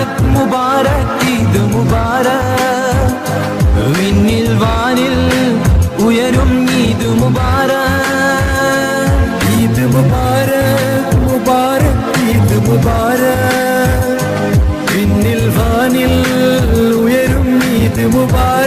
മുബാരക് മുബാരക് ഈദ് മുബാരക് വിണ്ണിൽ വാനിൽ ഉയരും ഈദ് മുബാരക് ഈദ് മുബാരക് മുബാരക് ഈദ് മുബാരക് വിണ്ണിൽ വാനിൽ ഉയരും ഈദ് മുബാരക്